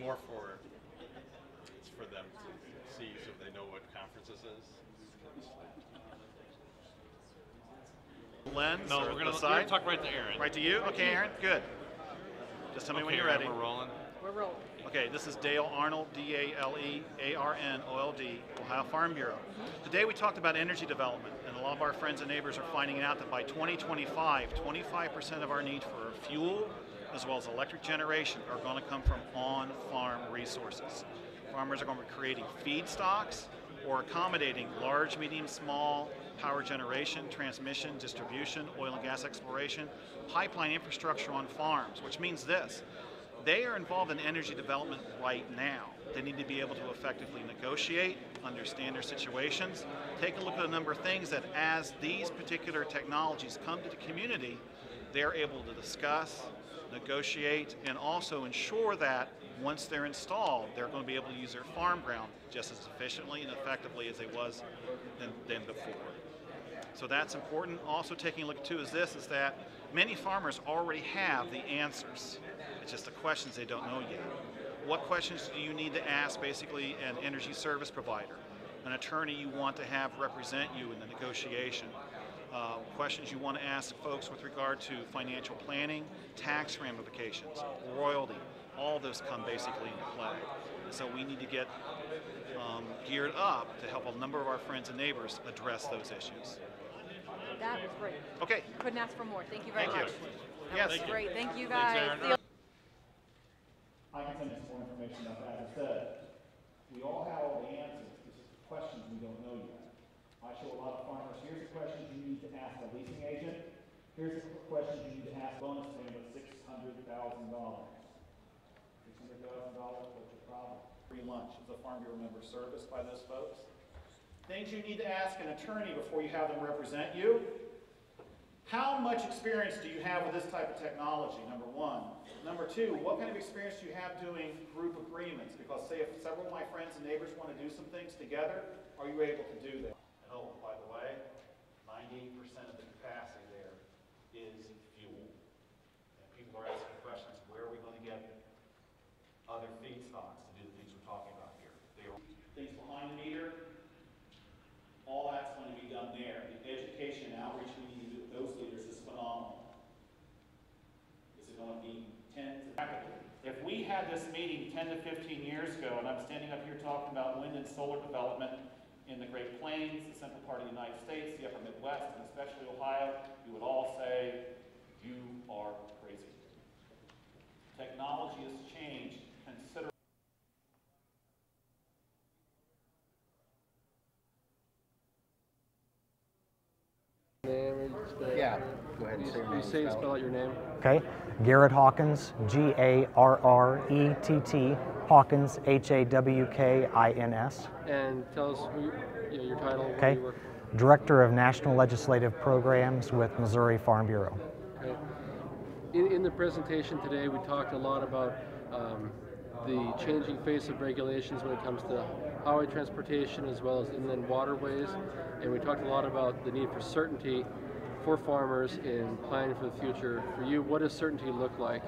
more for, it's for them to see so they know what conference this is. Lens? No, we're gonna talk right to Aaron. Right to you? Okay, Aaron, good. Just tell me when you're ready. We're rolling. We're rolling. Okay, this is Dale Arnold, D-A-L-E-A-R-N-O-L-D, Ohio Farm Bureau. Today we talked about energy development, and a lot of our friends and neighbors are finding out that by 2025, 25% of our need for fuel as well as electric generation are going to come from on-farm resources. Farmers are going to be creating feedstocks or accommodating large, medium, small power generation, transmission, distribution, oil and gas exploration, pipeline infrastructure on farms, which means this. They are involved in energy development right now. They need to be able to effectively negotiate, understand their situations, take a look at a number of things that as these particular technologies come to the community, they're able to discuss, negotiate, and also ensure that once they're installed, they're going to be able to use their farm ground just as efficiently and effectively as they was than before. So that's important. Also taking a look too is that many farmers already have the answers. It's just the questions they don't know yet. What questions do you need to ask basically an energy service provider, an attorney you want to have represent you in the negotiation? Questions you want to ask folks with regard to financial planning, tax ramifications, royalty, all those come basically into play. And so we need to get geared up to help a number of our friends and neighbors address those issues. That was great. Okay. Couldn't ask for more. Thank you very much. Yes. That was great. Thank you guys. I can send you some more information about that. As I said, we all have all the answers. It's just questions we don't know yet. I show a lot of farmers, here's the questions you need to ask a leasing agent. Here's the questions you need to ask bonus payment of $600,000. $600,000, what's your problem? Free lunch is a Farm Bureau member service by those folks. Things you need to ask an attorney before you have them represent you. How much experience do you have with this type of technology, number one? Number two, what kind of experience do you have doing group agreements? Because say if several of my friends and neighbors want to do some things together, are you able to do that? And oh, by the way, 98% of the capacity there is fuel. And people are asking questions, where are we going to get other feedstocks to do the things we're talking about here? Things behind the meter, all that's going to be done there. The education and outreach we need to do with those leaders is phenomenal. Is it going to be 10 to If we had this meeting 10 to 15 years ago, and I'm standing up here talking about wind and solar development in the Great Plains, the central part of the United States, the upper Midwest, and especially Ohio, you would all say, you are crazy. Technology has changed considerably. Yeah, go ahead and say your name. Spell out your name. Okay, Garrett Hawkins, G-A-R-R-E-T-T, Hawkins, H-A-W-K-I-N-S. And tell us who, your title. Okay, you work. Director of National Legislative Programs with Missouri Farm Bureau. Okay. In the presentation today, we talked a lot about the changing face of regulations when it comes to highway transportation as well as inland waterways, and we talked a lot about the need for certainty for farmers in planning for the future. For you, what does certainty look like?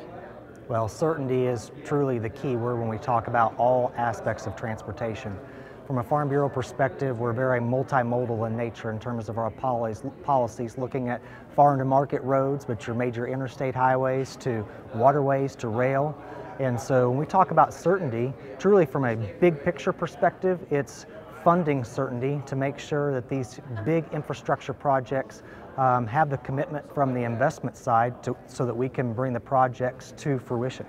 Well, certainty is truly the key word when we talk about all aspects of transportation. From a Farm Bureau perspective, we're very multimodal in nature in terms of our policies, looking at farm to market roads, but your major interstate highways to waterways to rail. And so when we talk about certainty, truly from a big picture perspective, it's funding certainty to make sure that these big infrastructure projects have the commitment from the investment side so that we can bring the projects to fruition.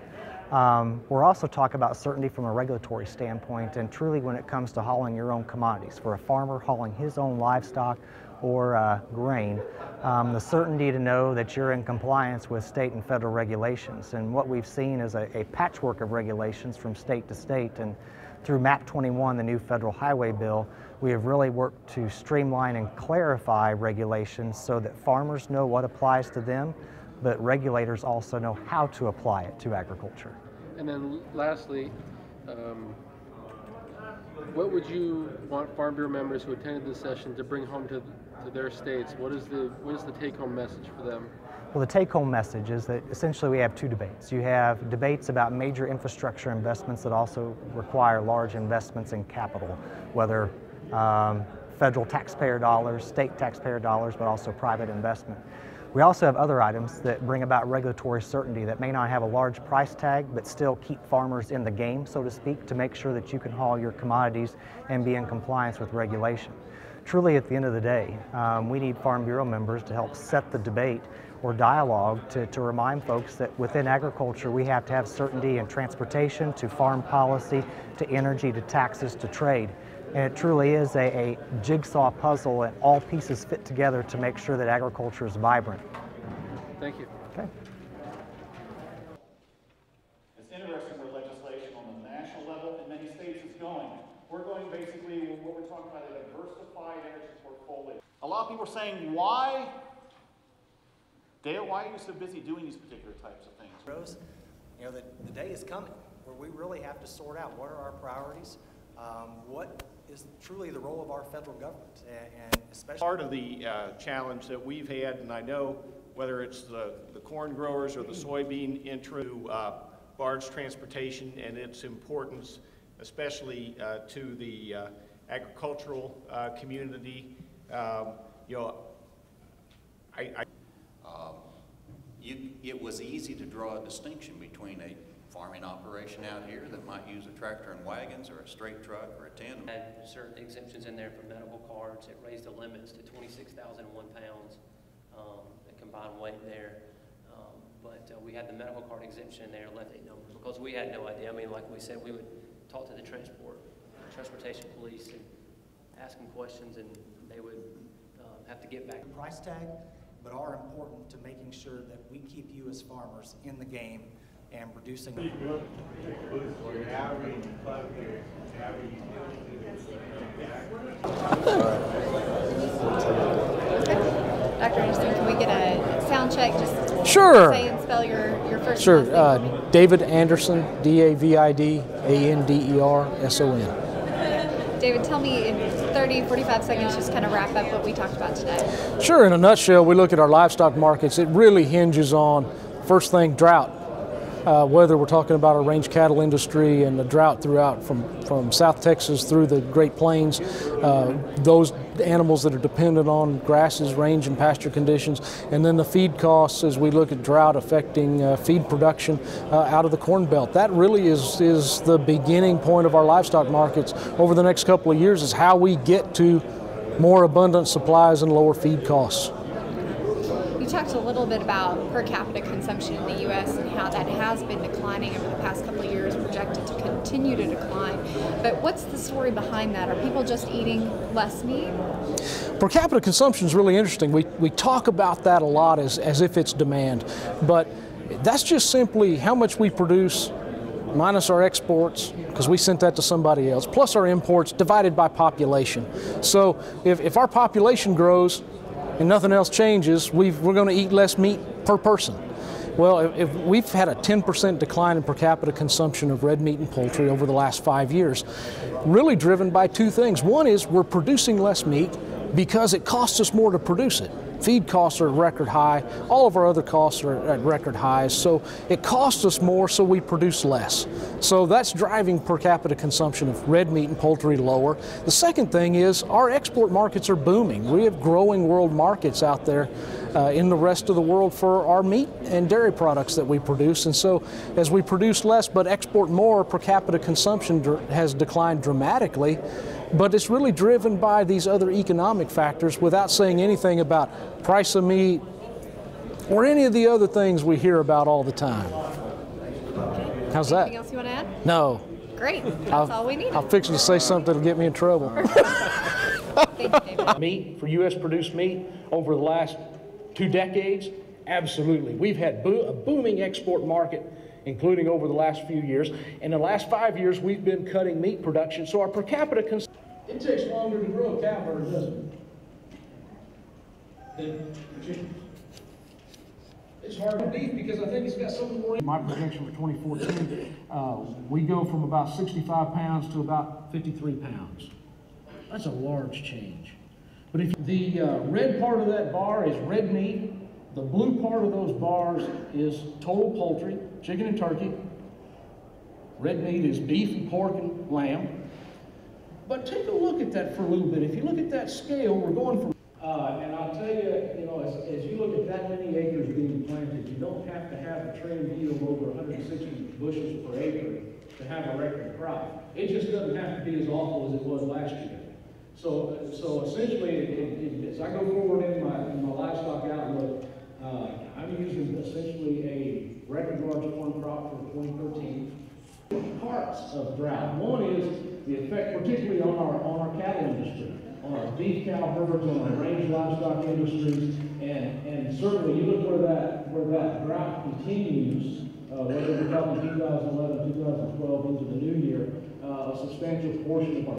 We're also talking about certainty from a regulatory standpoint, and truly when it comes to hauling your own commodities. For a farmer hauling his own livestock or grain, the certainty to know that you're in compliance with state and federal regulations. And what we've seen is a patchwork of regulations from state to state, and through MAP 21, the new federal highway bill, we have really worked to streamline and clarify regulations so that farmers know what applies to them, but regulators also know how to apply it to agriculture. And then lastly, what would you want Farm Bureau members who attended this session to bring home to their states? What is the take-home message for them? Well, the take-home message is that essentially we have two debates. You have debates about major infrastructure investments that also require large investments in capital, whether federal taxpayer dollars, state taxpayer dollars, but also private investment. We also have other items that bring about regulatory certainty that may not have a large price tag, but still keep farmers in the game, so to speak, to make sure that you can haul your commodities and be in compliance with regulation. Truly, at the end of the day, we need Farm Bureau members to help set the debate or dialogue to remind folks that within agriculture we have to have certainty in transportation, to farm policy, to energy, to taxes, to trade. And it truly is a jigsaw puzzle, and all pieces fit together to make sure that agriculture is vibrant. Thank you. Okay. It's interesting where legislation on the national level in many states is going. We're going basically, what we're talking about, a diversified energy portfolio. A lot of people are saying, why, Dale, why are you so busy doing these particular types of things? Rose, you know, the day is coming where we really have to sort out what are our priorities, what is truly the role of our federal government, and especially part of the challenge that we've had, and I know whether it's the corn growers or the soybean into barge transportation and its importance, especially to the agricultural community. You know, it was easy to draw a distinction between a farming operation out here that might use a tractor and wagons or a straight truck or a tandem. Had certain exemptions in there for medical cards. It raised the limits to 26,001 pounds, the combined weight there. But we had the medical card exemption in there, left a number, because we had no idea. I mean, like we said, we would talk to the transportation police and ask them questions, and they would have to get back. price tag, but are important to making sure that we keep you as farmers in the game and reducing. Dr. Anderson, can we get a sound check? Just sure. Say and spell your first Sure. and last name for me. David Anderson, DavidAnderson. David, tell me in 30, 45 seconds, just kind of wrap up what we talked about today. Sure. In a nutshell, we look at our livestock markets. It really hinges on, first thing, drought. Whether we're talking about our range cattle industry and the drought throughout from South Texas through the Great Plains, those animals that are dependent on grasses, range and pasture conditions, and then the feed costs as we look at drought affecting feed production out of the Corn Belt. That really is the beginning point of our livestock markets over the next couple of years, is how we get to more abundant supplies and lower feed costs. You talked a little bit about per capita consumption in the U.S. and how that has been declining over the past couple of years, projected to continue to decline. But what's the story behind that? Are people just eating less meat? Per capita consumption is really interesting. We talk about that a lot as if it's demand, but that's just simply how much we produce minus our exports, because we sent that to somebody else, plus our imports divided by population. So if our population grows and nothing else changes, we're going to eat less meat per person. Well, if we've had a 10% decline in per capita consumption of red meat and poultry over the last 5 years, really driven by two things. One is we're producing less meat because it costs us more to produce it. Feed costs are at record high. All of our other costs are at record highs. So it costs us more, so we produce less. So that's driving per capita consumption of red meat and poultry lower. The second thing is our export markets are booming. We have growing world markets out there in the rest of the world for our meat and dairy products that we produce. And so as we produce less but export more, per capita consumption has declined dramatically. But it's really driven by these other economic factors without saying anything about price of meat or any of the other things we hear about all the time. How's that? Anything else you want to add? No. Great. That's all we need. I'll fix to say something that'll get me in trouble. Thank you, David. Meat, for U.S. produced meat, over the last 2 decades, absolutely. We've had a booming export market, including over the last few years. In the last 5 years, we've been cutting meat production, so our per capita consumption. It takes longer to grow a cow herd, doesn't it? Than chickens. It's hard to beef because I think it's got something more. My projection for 2014, we go from about 65 pounds to about 53 pounds. That's a large change. But if the red part of that bar is red meat, The blue part of those bars is total poultry, chicken and turkey. Red meat is beef and pork and lamb. But take a look at that for a little bit. If you look at that scale, we're going from and I'll tell you, you know, as you look at that many acres being planted, you don't have to have a trimmed yield over 160 bushels per acre to have a record crop. It just doesn't have to be as awful as it was last year. So essentially, as I go forward in my livestock outlook, I'm using essentially a record large corn crop for 2013. Parts of drought. One is the effect, particularly on our cattle industry, on our beef cow herds, on our range livestock industries, and certainly you look where that drought continues, whether we're talking 2011, 2012 into the new year, a substantial portion of our